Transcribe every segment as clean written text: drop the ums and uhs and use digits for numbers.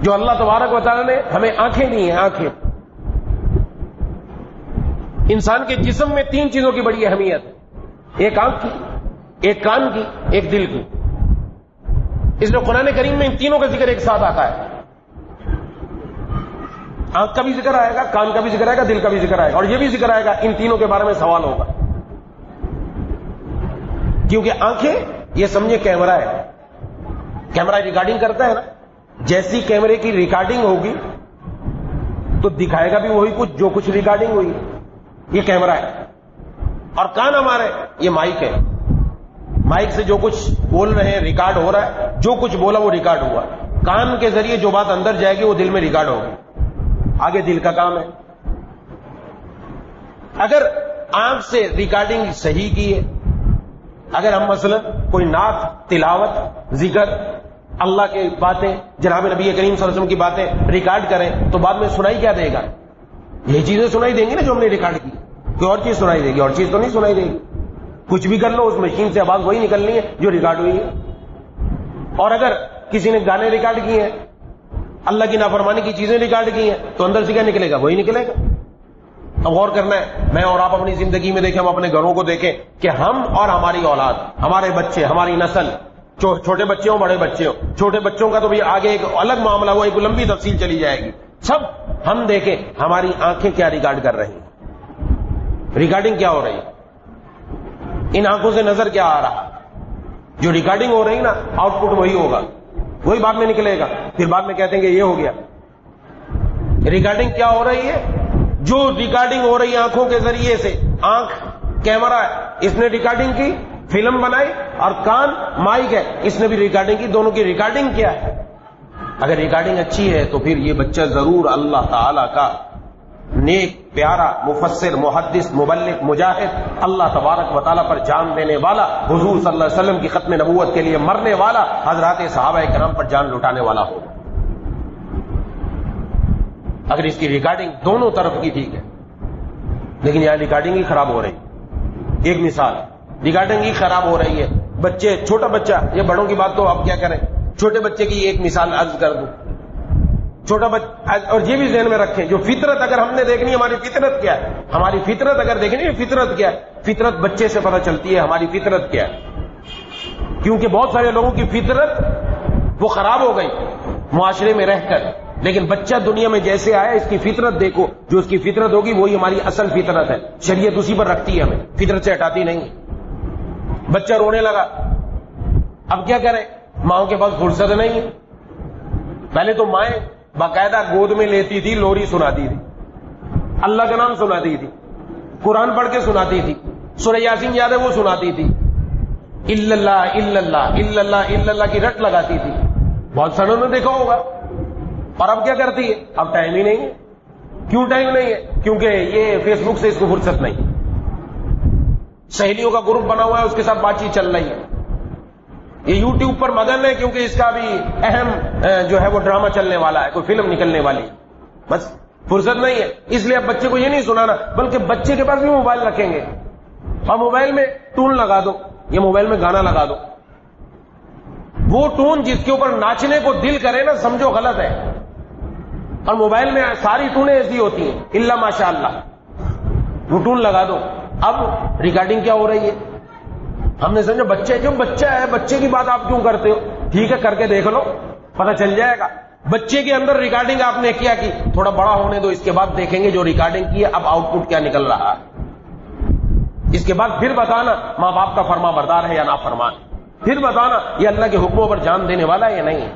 جو اللہ تبارک و تعالیٰ نے ہمیں آنکھیں دی ہیں. آنکھیں انسان کے جسم میں 3 چیزوں کی بڑی اہمیت ہے. ایک آنکھ کی، ایک کان کی، ایک دل کی. اس لیے قرآن کریم میں ان تینوں کا ذکر ایک ساتھ آتا ہے. آنکھ کا بھی ذکر آئے گا، کان کا بھی ذکر آئے گا، دل کا بھی ذکر آئے گا، اور یہ بھی ذکر آئے گا ان تینوں کے بارے میں سوال ہوگا. کیونکہ آنکھیں یہ سمجھے کیمرہ ہے. کیمرہ ریکارڈنگ کرتا ہے نا، جیسی کیمرے کی ریکارڈنگ ہوگی تو دکھائے گا بھی وہی کچھ جو کچھ ریکارڈنگ ہوئی. یہ کیمرہ ہے. اور کان ہمارے یہ مائک ہے. مائک سے جو کچھ بول رہے ہیں ریکارڈ ہو رہا ہے، جو کچھ بولا وہ ریکارڈ ہوا. کان کے ذریعے جو بات اندر جائے گی وہ دل میں ریکارڈ ہوگی. آگے دل کا کام ہے. اگر آنکھ سے ریکارڈنگ صحیح کی ہے، اگر ہم مثلا کوئی نعت، تلاوت، ذکر، اللہ کی باتیں، جناب نبی کریم صلی اللہ علیہ وسلم کی باتیں ریکارڈ کریں تو بعد میں سنائی کیا دے گا؟ یہ چیزیں سنائی دیں گی نا جو ہم نے ریکارڈ کی. کوئی اور چیز سنائی دے گی؟ اور چیز تو نہیں سنائی دے گی. کچھ بھی کر لو اس مشین سے آواز وہی نکلنی ہے جو ریکارڈ ہوئی ہے. اور اگر کسی نے گانے ریکارڈ کیے ہیں، اللہ کی نافرمانی کی چیزیں ریکارڈ کی ہیں تو اندر سے کیا نکلے گا؟ وہی نکلے گا. اب غور کرنا ہے. میں اور آپ اپنی زندگی میں دیکھیں، ہم اپنے گھروں کو دیکھیں کہ ہم اور ہماری اولاد، ہمارے بچے، ہماری نسل، چھوٹے بچے ہوں بڑے بچے ہوں، چھوٹے بچوں کا تو بھی آگے ایک الگ معاملہ ہوا، ایک لمبی تفصیل چلی جائے گی. سب ہم دیکھیں ہماری آنکھیں کیا ریکارڈ کر رہی ہیں. ریکارڈنگ کیا ہو رہی ہے؟ ان آنکھوں سے نظر کیا آ رہا؟ جو ریکارڈنگ ہو رہی نا، آؤٹ پٹ وہی ہوگا، وہی بعد میں نکلے گا. پھر بعد میں کہتے ہیں کہ یہ ہو گیا. ریکارڈنگ کیا ہو رہی ہے؟ جو ریکارڈنگ ہو رہی ہے آنکھوں کے ذریعے سے. آنکھ کیمرہ ہے، اس نے ریکارڈنگ کی، فلم بنائی، اور کان مائک ہے، اس نے بھی ریکارڈنگ کی. دونوں کی ریکارڈنگ کیا ہے؟ اگر ریکارڈنگ اچھی ہے تو پھر یہ بچہ ضرور اللہ تعالی کا نیک، پیارا، مفسر، محدث، مبلغ، مجاہد، اللہ تبارک و تعالیٰ پر جان دینے والا، حضور صلی اللہ علیہ وسلم کی ختم نبوت کے لیے مرنے والا، حضرات صحابہ کرام پر جان لٹانے والا ہو. اگر اس کی ریکارڈنگ دونوں طرف کی ٹھیک ہے. لیکن یہاں ریکارڈنگ ہی خراب ہو رہی. ایک مثال، ریکارڈنگ ہی خراب ہو رہی ہے. بچے، چھوٹا بچہ، یہ بڑوں کی بات تو اب کیا کریں، چھوٹے بچے کی ایک مثال عرض کر دوں. چھوٹا بچہ، اور یہ بھی ذہن میں رکھیں، جو فطرت اگر ہم نے دیکھنی، ہماری فطرت کیا ہے، ہماری فطرت اگر دیکھنی ہے، فطرت کیا ہے، فطرت بچے سے پتہ چلتی ہے ہماری فطرت کیا ہے. کیونکہ بہت سارے لوگوں کی فطرت وہ خراب ہو گئی معاشرے میں رہ کر. لیکن بچہ دنیا میں جیسے آیا، اس کی فطرت دیکھو، جو اس کی فطرت ہوگی وہی ہماری اصل فطرت ہے. شریعت اسی پر رکھتی ہے، ہمیں فطرت سے ہٹاتی نہیں. بچہ رونے لگا، اب کیا کریں؟ ماؤں کے پاس فرصت نہیں ہے. پہلے تو مائیں باقاعدہ گود میں لیتی تھی، لوری سناتی تھی، اللہ کا نام سناتی تھی، قرآن پڑھ کے سناتی تھی، سورہ یاسین یاد ہے وہ سناتی تھی، الا اللہ الا اللہ الا اللہ الا اللہ کی رٹ لگاتی تھی. بہت ساروں نے دیکھا ہوگا. اور اب کیا کرتی ہے؟ اب ٹائم ہی نہیں ہے. کیوں ٹائم نہیں ہے؟ کیونکہ یہ فیس بک سے اس کو فرصت نہیں. سہیلیوں کا گروپ بنا ہوا ہے، اس کے ساتھ بات چیت چل رہی ہے. یہ یوٹیوب پر مگن ہے کیونکہ اس کا بھی اہم جو ہے وہ ڈرامہ چلنے والا ہے، کوئی فلم نکلنے والی. بس فرصت نہیں ہے. اس لیے اب بچے کو یہ نہیں سنانا، بلکہ بچے کے پاس بھی موبائل رکھیں گے اور موبائل میں ٹون لگا دو، یہ موبائل میں گانا لگا دو. وہ ٹون جس کے اوپر ناچنے کو دل کرے نا، سمجھو غلط ہے. اور موبائل میں ساری ٹونیں ایسی ہوتی ہیں الا ماشاء اللہ. وہ ٹون لگا دو. اب ریکارڈنگ کیا ہو رہی ہے؟ ہم نے سمجھا بچے، جو بچہ ہے بچے کی بات آپ کیوں کرتے ہو؟ ٹھیک ہے، کر کے دیکھ لو، پتہ چل جائے گا. بچے کے اندر ریکارڈنگ آپ نے کیا کی، تھوڑا بڑا ہونے دو، اس کے بعد دیکھیں گے جو ریکارڈنگ کی ہے اب آؤٹ پٹ کیا نکل رہا ہے. اس کے بعد پھر بتانا ماں باپ کا فرما بردار ہے یا نافرمان. پھر بتانا یہ اللہ کے حکموں پر جان دینے والا ہے یا نہیں ہے.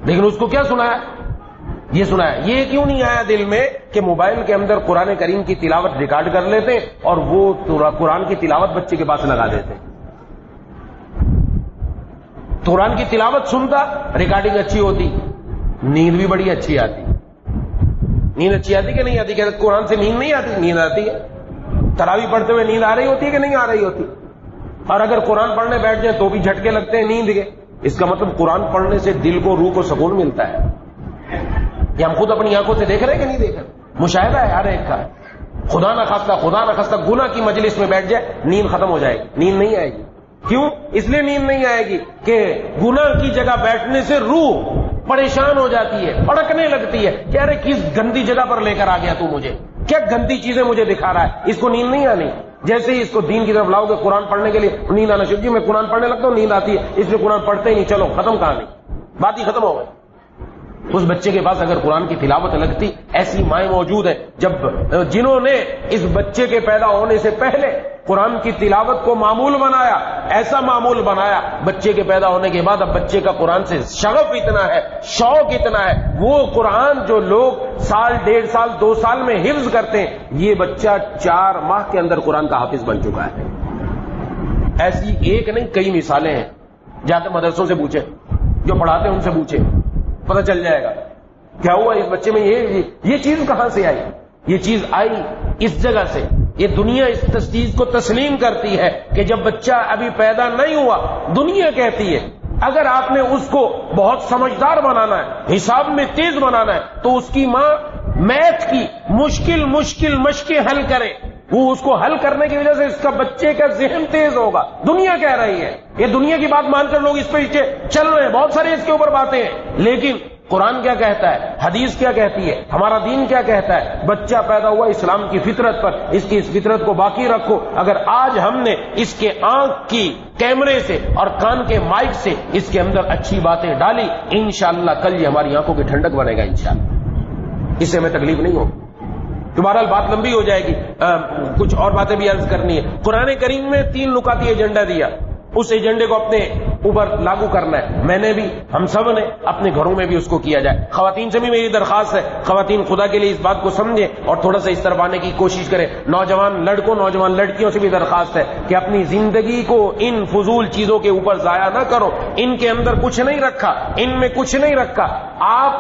لیکن اس کو کیا سنایا؟ یہ سنایا. یہ کیوں نہیں آیا دل میں کہ موبائل کے اندر قرآن کریم کی تلاوت ریکارڈ کر لیتے اور وہ قرآن کی تلاوت بچے کے پاس لگا دیتے. قرآن کی تلاوت سنتا، ریکارڈنگ اچھی ہوتی، نیند بھی بڑی اچھی آتی. نیند اچھی آتی کہ نہیں آتی؟ کہ قرآن سے نیند نہیں آتی؟ نیند آتی ہے. تراویح پڑھتے ہوئے نیند آ رہی ہوتی ہے کہ نہیں آ رہی ہوتی؟ اور اگر قرآن پڑھنے بیٹھ جائیں تو بھی جھٹکے لگتے ہیں نیند کے. اس کا مطلب قرآن پڑھنے سے دل کو، روح کو سکون ملتا ہے. یہ ہم خود اپنی آنکھوں سے دیکھ رہے ہیں کہ نہیں دیکھ رہے؟ مشاہدہ ہے ہر ایک کا. خدا نہ خواستہ گناہ کی مجلس میں بیٹھ جائے، نیند ختم ہو جائے گی، نیند نہیں آئے گی. کیوں؟ اس لیے نیند نہیں آئے گی کہ گناہ کی جگہ بیٹھنے سے روح پریشان ہو جاتی ہے، بھڑکنے لگتی ہے کہ ارے کس گندی جگہ پر لے کر آ گیا تو مجھے، کیا گندی چیزیں مجھے دکھا رہا ہے، اس کو نیند نہیں آنی۔ جیسے ہی اس کو دین کی طرف لاؤ گے قرآن پڑھنے کے لیے، نیند آنا شروع، جی میں قرآن پڑھنے لگتا ہوں نیند آتی ہے، اس لیے قرآن پڑھتے ہی نہیں، چلو ختم کہانی، بات ہی ختم ہو گئی۔ اس بچے کے پاس اگر قرآن کی تلاوت لگتی، ایسی مائیں موجود ہیں جنہوں نے اس بچے کے پیدا ہونے سے پہلے قرآن کی تلاوت کو معمول بنایا، ایسا معمول بنایا، بچے کے پیدا ہونے کے بعد اب بچے کا قرآن سے شغف اتنا ہے، شوق اتنا ہے، وہ قرآن جو لوگ سال، 1.5 سال، 2 سال میں حفظ کرتے ہیں، یہ بچہ 4 ماہ کے اندر قرآن کا حافظ بن چکا ہے۔ ایسی ایک نہیں کئی مثالیں ہیں، جاتے مدرسوں سے پوچھیں، جو پڑھاتے ہیں ان سے پوچھیں، پتہ چل جائے گا کیا ہوا اس بچے میں، یہ چیز کہاں سے آئی، یہ چیز آئی اس جگہ سے۔ یہ دنیا اس چیز کو تسلیم کرتی ہے کہ جب بچہ ابھی پیدا نہیں ہوا، دنیا کہتی ہے اگر آپ نے اس کو بہت سمجھدار بنانا ہے، حساب میں تیز بنانا ہے، تو اس کی ماں میتھ کی مشکل مشقیں حل کرے، وہ اس کو حل کرنے کی وجہ سے اس کا بچے کا ذہن تیز ہوگا۔ دنیا کہہ رہی ہے، یہ دنیا کی بات مان کر لوگ اس پہ چل رہے ہیں، بہت ساری اس کے اوپر باتیں ہیں، لیکن قرآن کیا کہتا ہے، حدیث کیا کہتی ہے، ہمارا دین کیا کہتا ہے؟ بچہ پیدا ہوا اسلام کی فطرت پر، اس فطرت کو باقی رکھو۔ اگر آج ہم نے اس کے آنکھ کی کیمرے سے اور کان کے مائک سے اس کے اندر اچھی باتیں ڈالی، انشاءاللہ کل یہ ہماری آنکھوں کی ٹھنڈک بنے گا انشاءاللہ، اس سے ہمیں تکلیف نہیں ہوگی۔ تمہارا بات لمبی ہو جائے گی، کچھ اور باتیں بھی عرض کرنی ہے۔ قرآن کریم میں 3 نکاتی ایجنڈا دیا، اس ایجنڈے کو اپنے اوپر لاگو کرنا ہے۔ میں نے بھی، ہم سب نے اپنے گھروں میں بھی اس کو کیا جائے۔ خواتین سے بھی میری درخواست ہے، خواتین خدا کے لیے اس بات کو سمجھیں اور تھوڑا سا اس طرف آنے کی کوشش کریں۔ نوجوان لڑکوں، نوجوان لڑکیوں سے بھی درخواست ہے کہ اپنی زندگی کو ان فضول چیزوں کے اوپر ضائع نہ کرو، ان کے اندر کچھ نہیں رکھا، ان میں کچھ نہیں رکھا۔ آپ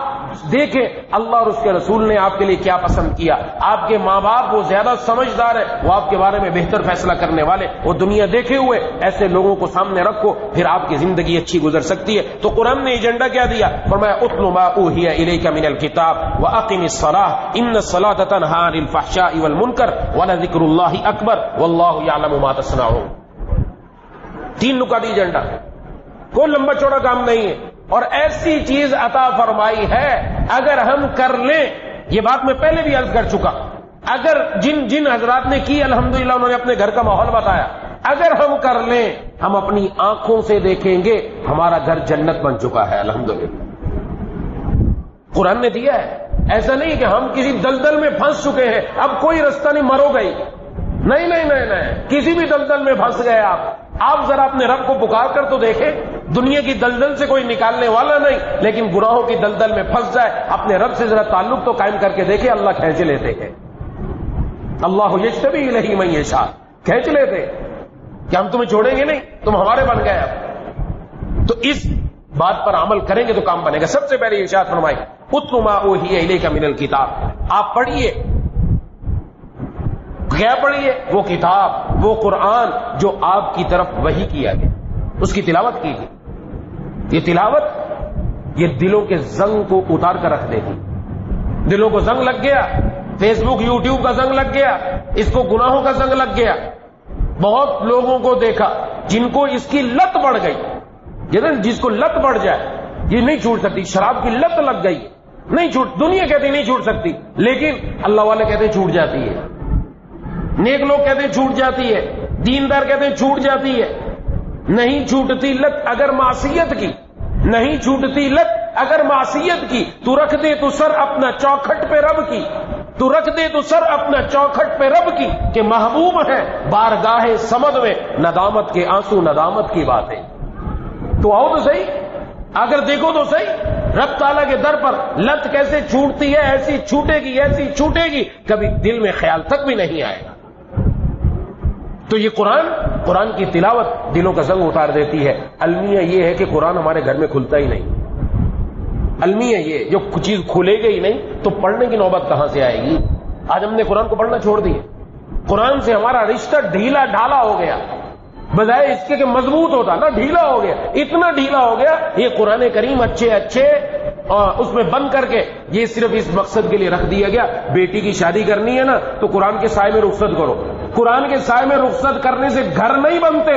دیکھیں اللہ اور اس کے رسول نے آپ کے لیے کیا پسند کیا، آپ کے ماں باپ وہ زیادہ سمجھدار ہیں، وہ آپ کے بارے میں بہتر فیصلہ کرنے والے، وہ دنیا دیکھے ہوئے، ایسے لوگوں کو سامنے رکھو، پھر آپ کی زندگی اچھی گزر سکتی ہے۔ تو قرآن نے ایجنڈا کیا دیا؟ فرمایا اتل ما اوحی الیک من الکتاب واقم الصلاۃ ان الصلاۃ تنہی عن الفحشاء والمنکر ولذکر اللہ اکبر واللہ یعلم ما تصنعون۔ 3 نکاتی ایجنڈا، کوئی لمبا چوڑا کام نہیں ہے، اور ایسی چیز عطا فرمائی ہے اگر ہم کر لیں، یہ بات میں پہلے بھی عرض کر چکا، اگر جن حضرات نے کی الحمدللہ انہوں نے اپنے گھر کا ماحول بتایا، اگر ہم کر لیں، ہم اپنی آنکھوں سے دیکھیں گے ہمارا گھر جنت بن چکا ہے الحمدللہ۔ قرآن نے دیا ہے، ایسا نہیں کہ ہم کسی دلدل میں پھنس چکے ہیں، اب کوئی رستہ نہیں، مرو گئی، نہیں نہیں نہیں نہیں، کسی بھی دلدل میں پھنس گئے آپ ذرا اپنے رب کو پکار کر تو دیکھیں، دنیا کی دلدل سے کوئی نکالنے والا نہیں، لیکن گناہوں کی دلدل میں پھنس جائے، اپنے رب سے ذرا تعلق تو قائم کر کے دیکھیں، اللہ کھینچ لیتے ہیں، اللہ یجتبی الیہ من یشاء، کھینچ لیتے کہ ہم تمہیں چھوڑیں گے نہیں، تم ہمارے بن گئے اب۔ تو اس بات پر عمل کریں گے تو کام بنے گا۔ سب سے پہلے ارشاد فرمائی اتل ما اوحی الیک من الکتاب، آپ پڑھیے، کیا پڑھیے؟ وہ کتاب، وہ قرآن جو آپ کی طرف وحی کیا گیا، اس کی تلاوت کیجیے۔ یہ تلاوت یہ دلوں کے زنگ کو اتار کر رکھ دیتی، دلوں کو زنگ لگ گیا، فیس بک یوٹیوب کا زنگ لگ گیا، اس کو گناہوں کا زنگ لگ گیا۔ بہت لوگوں کو دیکھا جن کو اس کی لت بڑھ گئی، جس کو لت بڑھ جائے یہ نہیں چھوٹ سکتی، شراب کی لت لگ گئی، نہیں چھوٹ، دنیا کہتی نہیں چھوٹ سکتی، لیکن اللہ والے کہتے ہیں چھوٹ جاتی ہے، نیک لوگ کہتے ہیں چھوٹ جاتی ہے، دیندار کہتے ہیں چھوٹ جاتی ہے۔ نہیں چھوٹتی لت اگر معصیت کی، نہیں چھوٹتی لت اگر معصیت کی، تو رکھ دے تو سر اپنا چوکھٹ پہ رب کی، تو رکھ دے تو سر اپنا چوکھٹ پہ رب کی، کہ محبوب ہے بارگاہ صمد میں ندامت کے آنسو، ندامت کی باتیں۔ تو آؤ تو صحیح، اگر دیکھو تو صحیح، رب تعالیٰ کے در پر لت کیسے چھوٹتی ہے، ایسی چھوٹے گی، ایسی چھوٹے گی، کبھی دل میں خیال تک بھی نہیں آئے گا۔ تو یہ قرآن کی تلاوت دلوں کا زنگ اتار دیتی ہے۔ المیہ یہ ہے کہ قرآن ہمارے گھر میں کھلتا ہی نہیں، المیہ یہ جو چیز کھلے گی ہی نہیں تو پڑھنے کی نوبت کہاں سے آئے گی؟ آج ہم نے قرآن کو پڑھنا چھوڑ دیا، قرآن سے ہمارا رشتہ ڈھیلا ڈھالا ہو گیا، بجائے اس کے کہ مضبوط ہوتا نا ڈھیلا ہو گیا، اتنا ڈھیلا ہو گیا۔ یہ قرآن کریم اچھے اس میں بند کر کے یہ صرف اس مقصد کے لیے رکھ دیا گیا، بیٹی کی شادی کرنی ہے نا تو قرآن کے سائے میں رخصت کرو۔ قرآن کے سائے میں رخصت کرنے سے گھر نہیں بنتے،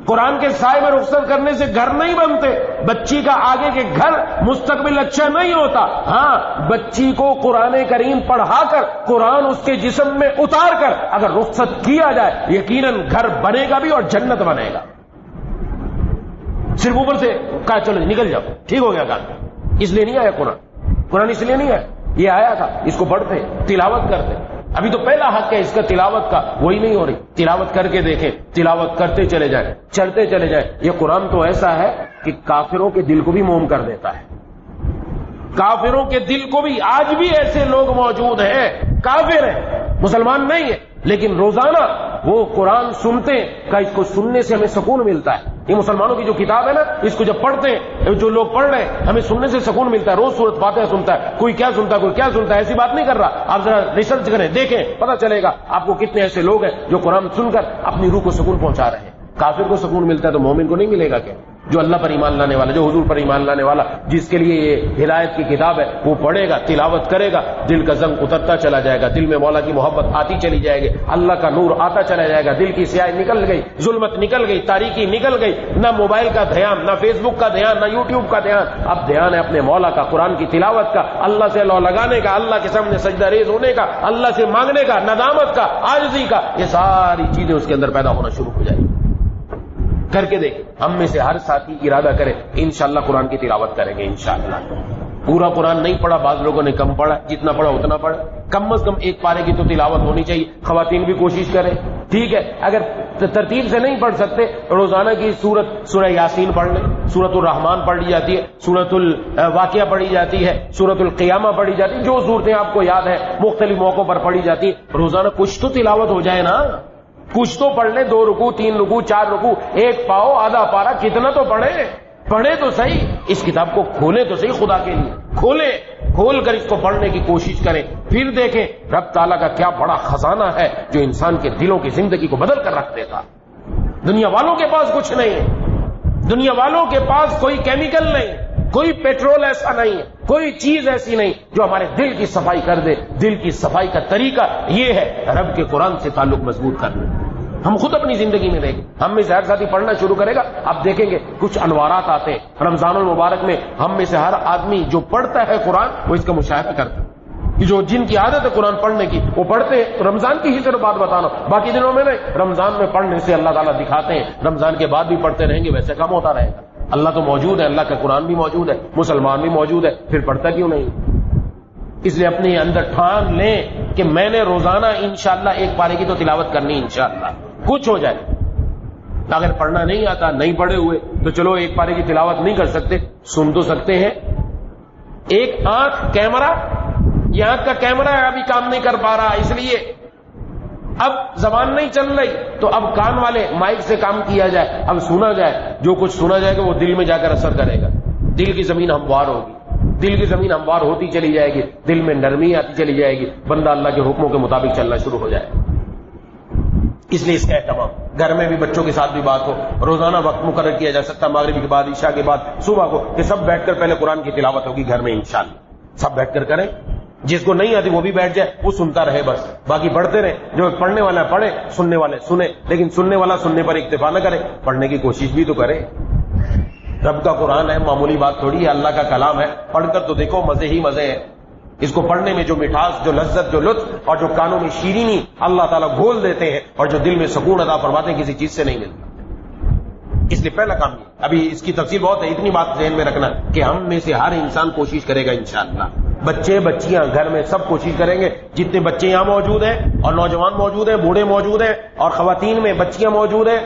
قرآن کے سائے میں رخصت کرنے سے گھر نہیں بنتے، بچی کا آگے کے گھر مستقبل اچھا نہیں ہوتا. ہاں، بچی کو قرآن کریم پڑھا کر، قرآن اس کے جسم میں اتار کر اگر رخصت کیا جائے، یقیناً گھر بنے گا بھی اور جنت بنے گا. صرف اوپر سے کہا چلو نکل جاؤ، ٹھیک ہو گیا کام. اس لیے نہیں آیا قرآن اس لیے نہیں آیا. یہ آیا تھا اس کو پڑھتے، تلاوت کرتے. ابھی تو پہلا حق ہے اس کا تلاوت کا، وہی نہیں ہو رہی. تلاوت کر کے دیکھیں، تلاوت کرتے چلے جائیں، چلتے چلے جائیں. یہ قرآن تو ایسا ہے کہ کافروں کے دل کو بھی موم کر دیتا ہے. کافروں کے دل کو بھی. آج بھی ایسے لوگ موجود ہیں، کافر ہیں، مسلمان نہیں ہے، لیکن روزانہ وہ قرآن سنتے ہیں کہ اس کو سننے سے ہمیں سکون ملتا ہے. یہ مسلمانوں کی جو کتاب ہے نا، اس کو جب پڑھتے ہیں، جو لوگ پڑھ رہے ہیں، ہمیں سننے سے سکون ملتا ہے. روز سورۃ فاتحہ سنتا ہے، کوئی کیا سنتا ہے، کوئی کیا سنتا ہے. ایسی بات نہیں کر رہا. آپ ذرا ریسرچ کریں، دیکھیں، پتہ چلے گا آپ کو کتنے ایسے لوگ ہیں جو قرآن سن کر اپنی روح کو سکون پہنچا رہے ہیں. کافر کو سکون ملتا ہے تو مومن کو نہیں ملے گا کیا؟ جو اللہ پر ایمان لانے والا، جو حضور پر ایمان لانے والا، جس کے لیے یہ ہدایت کی کتاب ہے، وہ پڑھے گا، تلاوت کرے گا، دل کا زنگ اترتا چلا جائے گا، دل میں مولا کی محبت آتی چلی جائے گی، اللہ کا نور آتا چلا جائے گا، دل کی سیاہی نکل گئی، ظلمت نکل گئی، تاریکی نکل گئی. نہ موبائل کا دھیان، نہ فیس بک کا دھیان، نہ یوٹیوب کا دھیان. اب دھیان ہے اپنے مولا کا، قرآن کی تلاوت کا، اللہ سے لو لگانے کا، اللہ کے سامنے سجدہ ریز ہونے کا، اللہ سے مانگنے کا، ندامت کا، عاجزی کا. یہ ساری چیزیں اس کے اندر پیدا ہونا شروع ہو جائیں گی. کر کے دیکھ. ہم میں سے ہر ساتھی ارادہ کرے انشاءاللہ قرآن کی تلاوت کریں گے انشاءاللہ. پورا قرآن نہیں پڑھا، بعض لوگوں نے کم پڑھا، جتنا پڑھا اتنا پڑھا. کم از کم ایک پارے کی تو تلاوت ہونی چاہیے. خواتین بھی کوشش کریں، ٹھیک ہے. اگر ترتیب سے نہیں پڑھ سکتے، روزانہ کی سورہ یاسین پڑھ لیں، سورۃ الرحمن پڑھی جاتی ہے، سورۃ الواقعہ پڑھی جاتی ہے، سورۃ القیامہ پڑھی جاتی ہے. جو صورتیں آپ کو یاد ہے مختلف موقعوں پر پڑھی جاتی ہے. روزانہ کچھ تو تلاوت ہو جائے نا. کچھ تو پڑھ لیں، 2 رکوع 3 رکوع 4 رکوع، ایک پاؤ آدھا پارا، کتنا تو پڑھیں تو صحیح. اس کتاب کو کھولیں تو صحیح، خدا کے لیے کھول کر اس کو پڑھنے کی کوشش کریں. پھر دیکھیں رب تعالیٰ کا کیا بڑا خزانہ ہے جو انسان کے دلوں کی زندگی کو بدل کر رکھ دیتا. دنیا والوں کے پاس کچھ نہیں ہے. دنیا والوں کے پاس کوئی کیمیکل نہیں، کوئی پیٹرول ایسا نہیں ہے، کوئی چیز ایسی نہیں جو ہمارے دل کی صفائی کر دے. دل کی صفائی کا طریقہ یہ ہے رب کے قرآن سے تعلق مضبوط کرنا. ہم خود اپنی زندگی میں دیکھیں، ہم میں سے ہر ساتھی پڑھنا شروع کرے گا، آپ دیکھیں گے کچھ انوارات آتے ہیں. رمضان المبارک میں ہم میں سے ہر آدمی جو پڑھتا ہے قرآن وہ اس کا مشاہدہ کرتا ہے. جو جن کی عادت ہے قرآن پڑھنے کی وہ پڑھتے ہیں. رمضان کی ہی صرف بات بتانا، باقی دنوں میں نہیں. رمضان میں پڑھنے سے اللہ تعالیٰ دکھاتے ہیں رمضان کے بعد بھی پڑھتے رہیں گے ویسے کم ہوتا رہے گا. اللہ تو موجود ہے، اللہ کا قرآن بھی موجود ہے، مسلمان بھی موجود ہے، پھر پڑھتا کیوں نہیں؟ اس لیے اپنے اندر ٹھان لیں کہ میں نے روزانہ انشاءاللہ ایک پارے کی تو تلاوت کرنی انشاءاللہ. کچھ ہو جائے، اگر پڑھنا نہیں آتا، نہیں پڑھے ہوئے تو چلو ایک پارے کی تلاوت نہیں کر سکتے، سن تو سکتے ہیں. ایک آنکھ کیمرہ، یہ آنکھ کا کیمرہ ابھی کام نہیں کر پا رہا، اس لیے اب زبان نہیں چل رہی تو اب کان والے مائک سے کام کیا جائے، اب سنا جائے. جو کچھ سنا جائے گا وہ دل میں جا کر اثر کرے گا. دل کی زمین ہموار ہوگی، دل کی زمین ہموار ہوتی چلی جائے گی، دل میں نرمی آتی چلی جائے گی، بندہ اللہ کے حکموں کے مطابق چلنا شروع ہو جائے. اس لیے اس کا اہتمام گھر میں بھی بچوں کے ساتھ بھی بات ہو. روزانہ وقت مقرر کیا جا سکتا، مغرب کے بعد، عشاء کے بعد، صبح کو، کہ سب بیٹھ کر پہلے قرآن کی تلاوت ہوگی گھر میں انشاءاللہ. سب بیٹھ کر کریں. جس کو نہیں آتی وہ بھی بیٹھ جائے، وہ سنتا رہے بس، باقی پڑھتے رہے. جو پڑھنے والا پڑھے، سننے والے سنے، لیکن سننے والا سننے پر اکتفا نہ کرے، پڑھنے کی کوشش بھی تو کرے. رب کا قرآن ہے، معمولی بات تھوڑی ہے، اللہ کا کلام ہے. پڑھ کر تو دیکھو، مزے ہی مزے ہیں. اس کو پڑھنے میں جو مٹھاس، جو لذت، جو لطف اور جو کانوں میں شیرینی اللہ تعالیٰ گھول دیتے ہیں اور جو دل میں سکون عطا فرماتے ہیں، کسی چیز سے نہیں ملتا. اس لیے پہلا کام یہ. ابھی اس کی تفصیل بہت ہے، اتنی بات ذہن میں رکھنا کہ ہم میں سے ہر انسان کوشش کرے گا انشاءاللہ. بچے بچیاں گھر میں سب کوشش کریں گے. جتنے بچے یہاں موجود ہیں اور نوجوان موجود ہیں، بوڑھے موجود ہیں، اور خواتین میں بچیاں موجود ہیں،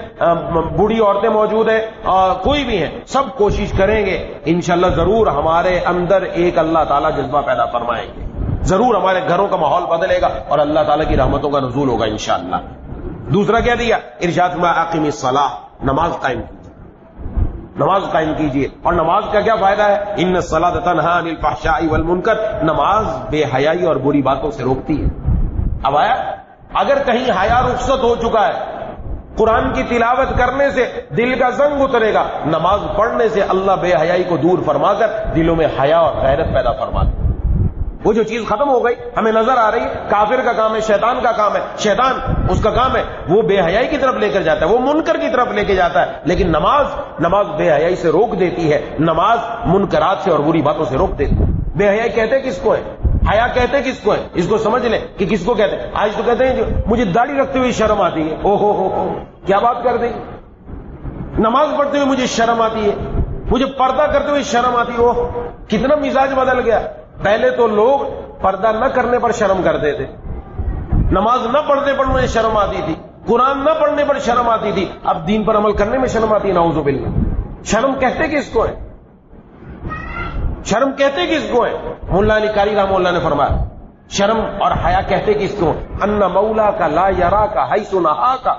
بوڑھی عورتیں موجود ہیں، اور کوئی بھی ہیں، سب کوشش کریں گے انشاءاللہ. ضرور ہمارے اندر ایک اللہ تعالیٰ جذبہ پیدا فرمائیں گے. ضرور ہمارے گھروں کا ماحول بدلے گا اور اللہ تعالیٰ کی رحمتوں کا نزول ہوگا انشاءاللہ. دوسرا کیا دیا؟ ارشاد میں اقیم الصلاۃ، نماز قائم کیجیے. نماز قائم کیجیے. اور نماز کا کیا فائدہ ہے؟ ان الصلاۃ تنہی عن الفحشاء والمنکر. نماز بے حیائی اور بری باتوں سے روکتی ہے. اب آیا، اگر کہیں حیا رخصت ہو چکا ہے، قرآن کی تلاوت کرنے سے دل کا زنگ اترے گا. نماز پڑھنے سے اللہ بے حیائی کو دور فرما کر دلوں میں حیا اور غیرت پیدا فرماتے. وہ جو چیز ختم ہو گئی ہمیں نظر آ رہی ہے، کافر کا کام ہے، شیطان کا کام ہے، شیطان اس کا کام ہے وہ بے حیائی کی طرف لے کر جاتا ہے، وہ منکر کی طرف لے کے جاتا ہے، لیکن نماز بے حیائی سے روک دیتی ہے، نماز منکرات سے اور بری باتوں سے روک دیتی ہے۔ بے حیائی کہتے کس کو ہے؟ حیا کہتے کس کو ہے؟ اس کو سمجھ لیں کہ کس کو کہتے ہیں۔ آج تو کہتے ہیں جو مجھے داڑھی رکھتے ہوئے شرم آتی ہے، او ہو کیا بات کر دی، نماز پڑھتے ہوئے مجھے شرم آتی ہے، مجھے پردہ کرتے ہوئے شرم آتی ہے، اوہ کتنا مزاج بدل گیا۔ پہلے تو لوگ پردہ نہ کرنے پر شرم کرتے تھے، نماز نہ پڑھنے پر مجھے شرم آتی تھی، قرآن نہ پڑھنے پر شرم آتی تھی، اب دین پر عمل کرنے میں شرم آتی ہے، نعوذ باللہ۔ شرم کہتے کس کو ہے؟ شرم کہتے کس کو ہے؟ مولا علی قاری رحمہ اللہ نے فرمایا شرم اور حیا کہتے کس کو؟ ان مولا کا لا یرا کا حیث نہا کا،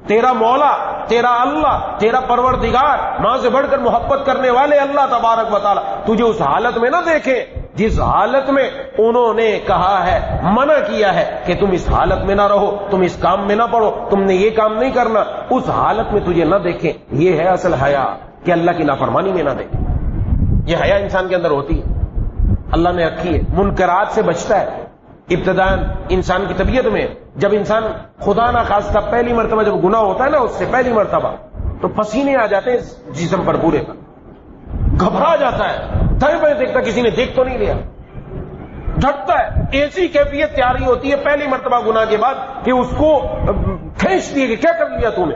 تیرا مولا، تیرا اللہ، تیرا پروردگار، ماں سے بڑھ کر محبت کرنے والے اللہ تبارک و تعالی تجھے اس حالت میں نہ دیکھے جس حالت میں انہوں نے کہا ہے، منع کیا ہے کہ تم اس حالت میں نہ رہو، تم اس کام میں نہ پڑھو، تم نے یہ کام نہیں کرنا، اس حالت میں تجھے نہ دیکھیں۔ یہ ہے اصل حیا، کہ اللہ کی نافرمانی میں نہ دیکھیں۔ یہ حیا انسان کے اندر ہوتی ہے، اللہ نے رکھی ہے، منکرات سے بچتا ہے۔ ابتداء انسان کی طبیعت میں جب انسان خدا نہ خواستہ پہلی مرتبہ جب گناہ ہوتا ہے نا، اس سے پہلی مرتبہ تو پسینے آ جاتے ہیں جسم پر پورے پر، گھبرا جاتا ہے، میں دیکھتا کسی نے دیکھ تو نہیں لیا، ڈھکتا ہے، ایسی کیفیت تیاری ہوتی ہے پہلی مرتبہ گناہ کے بعد کہ اس کو کھینچ دیے کہ کیا کر لیا تو نے۔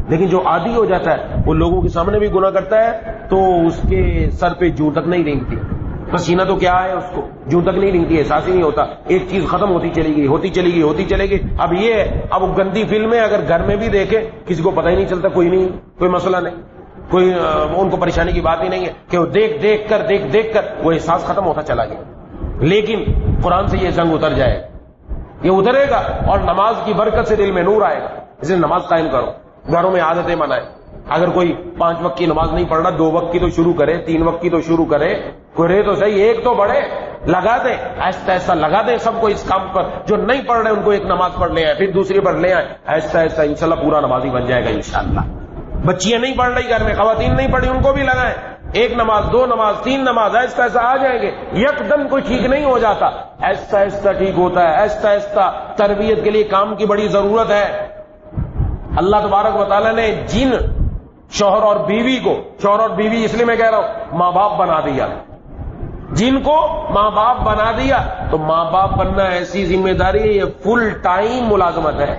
لیکن جو عادی ہو جاتا ہے وہ لوگوں کے سامنے بھی گناہ کرتا ہے تو اس کے سر پہ جوں تک نہیں رینگتی، پسینہ تو کیا ہے، اس کو جوں تک نہیں رینگتی، احساس ہی نہیں ہوتا، ایک چیز ختم ہوتی چلی گئی، ہوتی چلی گئی، ہوتی چلے گی۔ اب یہ ہے، اب گندی فلمیں اگر گھر میں بھی دیکھے کسی کو پتہ ہی نہیں چلتا، کوئی نہیں، کوئی مسئلہ نہیں، کوئی ان کو پریشانی کی بات ہی نہیں ہے کہ وہ دیکھ کر وہ احساس ختم ہوتا چلا گیا۔ لیکن قرآن سے یہ زنگ اتر جائے، یہ اترے گا اور نماز کی برکت سے دل میں نور آئے گا۔ اس لیے نماز قائم کرو، گھروں میں عادتیں بنائیں۔ اگر کوئی 5 وقت کی نماز نہیں پڑھ رہا، 2 وقت کی تو شروع کرے، 3 وقت کی تو شروع کرے، کرے تو صحیح، ایک تو بڑھے، لگا دیں، ایسا ایسا لگا دیں سب کو اس کام پر، جو نہیں پڑھ رہے ان کو ایک نماز پڑھ لے آئے، پھر دوسری پر لے آئے، ایسا ایسا انشاءاللہ پورا نمازی بن جائے گا انشاءاللہ۔ بچیاں نہیں پڑھ رہی گھر میں، خواتین نہیں پڑھی، ان کو بھی لگائیں، 1 نماز، 2 نماز، 3 نماز، ایسا ایسا آ جائیں گے۔ یک دم کوئی ٹھیک نہیں ہو جاتا، ایسا ایسا ٹھیک ہوتا ہے، ایسا ایسا۔ تربیت کے لیے کام کی بڑی ضرورت ہے۔ اللہ تبارک و تعالیٰ نے جن شوہر اور بیوی کو، شوہر اور بیوی اس لیے میں کہہ رہا ہوں، ماں باپ بنا دیا، جن کو ماں باپ بنا دیا، تو ماں باپ بننا ایسی ذمہ داری ہے، یہ فل ٹائم ملازمت ہے۔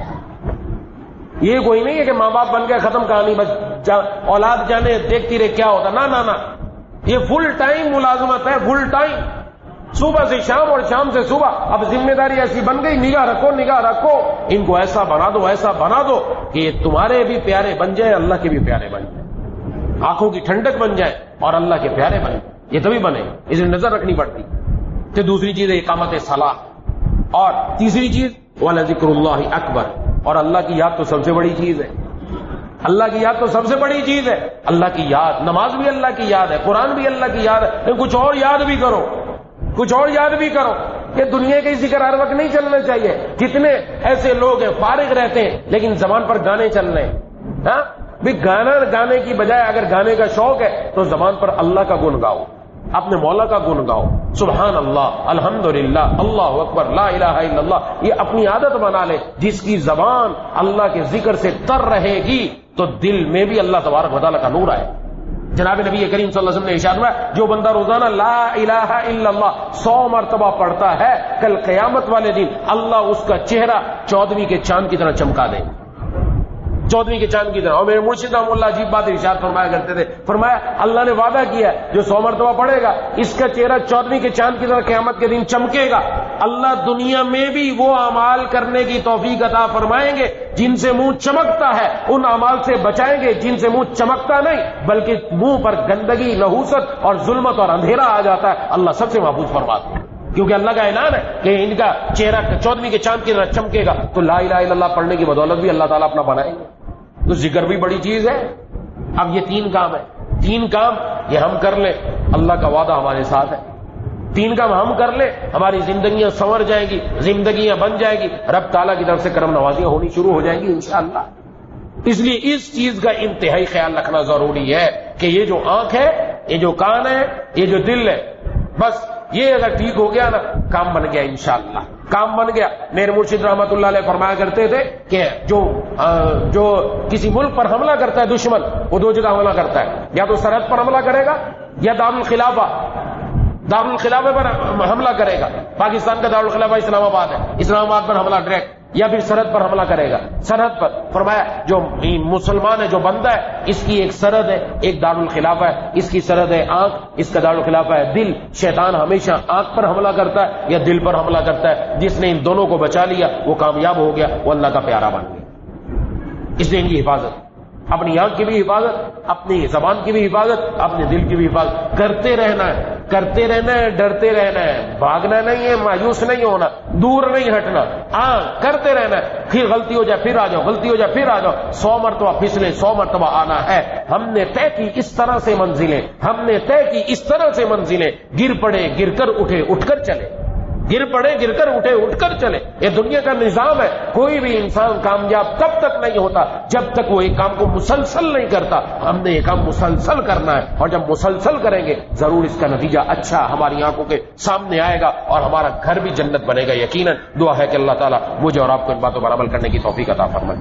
یہ کوئی نہیں ہے کہ ماں باپ بن گئے ختم کہانی، بس اولاد جانے دیکھتی رہے کیا ہوتا، نہ، یہ فل ٹائم ملازمت ہے، فل ٹائم، صبح سے شام اور شام سے صبح۔ اب ذمہ داری ایسی بن گئی، نگاہ رکھو، ان کو ایسا بنا دو کہ یہ تمہارے بھی پیارے بن جائے، اللہ کے بھی پیارے بن جائے، آنکھوں کی ٹھنڈک بن جائے اور اللہ کے پیارے بن جائے۔ یہ تبھی بنے، اس میں نظر رکھنی پڑتی۔ تو دوسری چیز ہے اقامت صلاۃ، اور تیسری چیز وَلَذِكْرُ اللَّهِ اکبر، اور اللہ کی یاد تو سب سے بڑی چیز ہے، اللہ کی یاد تو سب سے بڑی چیز ہے۔ اللہ کی یاد، نماز بھی اللہ کی یاد ہے، قرآن بھی اللہ کی یاد ہے، لیکن کچھ اور یاد بھی کرو، کچھ اور یاد بھی کرو۔ کہ دنیا کے ذکر ہر وقت نہیں چلنا چاہیے۔ کتنے ایسے لوگ ہیں فارغ رہتے ہیں لیکن زبان پر گانے چل رہے ہیں، ہاں بھی گانا گانے کی بجائے اگر گانے کا شوق ہے تو زبان پر اللہ کا گن گاؤ، اپنے مولا کا گن گاؤ، سبحان اللہ، الحمدللہ، اللہ اکبر، لا الہ الا اللہ، یہ اپنی عادت بنا لے۔ جس کی زبان اللہ کے ذکر سے تر رہے گی تو دل میں بھی اللہ تبارک و تعالیٰ کا نور آئے۔ جناب نبی کریم صلی اللہ علیہ وسلم نے ارشاد فرمایا، جو بندہ روزانہ لا الہ الا اللہ 100 مرتبہ پڑھتا ہے، کل قیامت والے دن اللہ اس کا چہرہ 14ویں کے چاند کی طرح چمکا دے، 14ویں کے چاند کی طرح۔ اور میرے مرشد رحمہ اللہ عجیب بات ارشاد فرمایا کرتے تھے، فرمایا اللہ نے وعدہ کیا ہے جو 100 مرتبہ پڑھے گا اس کا چہرہ 14ویں کے چاند کی طرح قیامت کے دن چمکے گا۔ اللہ دنیا میں بھی وہ اعمال کرنے کی توفیق عطا فرمائیں گے جن سے منہ چمکتا ہے، ان اعمال سے بچائیں گے جن سے منہ چمکتا نہیں بلکہ منہ پر گندگی، نحوست اور ظلمت اور اندھیرا آ جاتا ہے۔ اللہ سب سے محفوظ فرماتے ہیں، کیونکہ اللہ کا اعلان ہے کہ ان کا چہرہ 14ویں کے چاند کی طرح چمکے گا، تو لا الہ الا اللہ پڑھنے کی بدولت بھی اللہ تعالیٰ اپنا بنائیں گے۔ تو ذکر بھی بڑی چیز ہے۔ اب یہ 3 کام ہے، 3 کام یہ ہم کر لیں، اللہ کا وعدہ ہمارے ساتھ ہے۔ 3 کام ہم کر لیں، ہماری زندگیاں سنور جائیں گی، زندگیاں بن جائیں گی، رب تعالیٰ کی طرف سے کرم نوازیاں ہونی شروع ہو جائیں گی انشاءاللہ۔ اس لیے اس چیز کا انتہائی خیال رکھنا ضروری ہے کہ یہ جو آنکھ ہے، یہ جو کان ہے، یہ جو دل ہے، بس یہ اگر ٹھیک ہو گیا نا کام بن گیا انشاءاللہ، کام بن گیا۔ میرے مرشد رحمت اللہ علیہ فرمایا کرتے تھے کہ جو کسی ملک پر حملہ کرتا ہے دشمن، وہ دو جگہ حملہ کرتا ہے، یا تو سرحد پر حملہ کرے گا یا دارالخلافہ پر حملہ کرے گا۔ پاکستان کا دارالخلافہ اسلام آباد ہے، اسلام آباد پر حملہ ڈائریکٹ، یا پھر سرحد پر حملہ کرے گا، سرحد پر۔ فرمایا جو مسلمان ہے، جو بندہ ہے، اس کی ایک سرحد ہے، ایک دارالخلافہ ہے، اس کی سرحد ہے آنکھ، اس کا دارالخلافہ ہے دل۔ شیطان ہمیشہ آنکھ پر حملہ کرتا ہے یا دل پر حملہ کرتا ہے، جس نے ان دونوں کو بچا لیا وہ کامیاب ہو گیا، وہ اللہ کا پیارا بن گیا۔ اس لیے ان کی حفاظت، اپنی آنکھ کی بھی حفاظت، اپنی زبان کی بھی حفاظت، اپنے دل کی بھی حفاظت کرتے رہنا ہے، کرتے رہنا ہے، ڈرتے رہنا ہے، بھاگنا نہیں ہے، مایوس نہیں ہونا، دور نہیں ہٹنا، ہاں کرتے رہنا ہے۔ پھر غلطی ہو جائے پھر آ جاؤ، غلطی ہو جائے پھر آ جاؤ، 100 مرتبہ پھسلے 100 مرتبہ آنا ہے۔ ہم نے طے کی اس طرح سے منزلیں، ہم نے طے کی اس طرح سے منزلیں، گر پڑے گر کر اٹھے اٹھ کر چلے، گر پڑے گر کر اٹھے اٹھ کر چلے۔ یہ دنیا کا نظام ہے۔ کوئی بھی انسان کامیاب تب تک نہیں ہوتا جب تک وہ ایک کام کو مسلسل نہیں کرتا۔ ہم نے یہ کام مسلسل کرنا ہے، اور جب مسلسل کریں گے ضرور اس کا نتیجہ اچھا ہماری آنکھوں کے سامنے آئے گا، اور ہمارا گھر بھی جنت بنے گا یقیناً۔ دعا ہے کہ اللہ تعالیٰ مجھے اور آپ کو ان باتوں پر عمل کرنے کی توفیق عطا فرمائے۔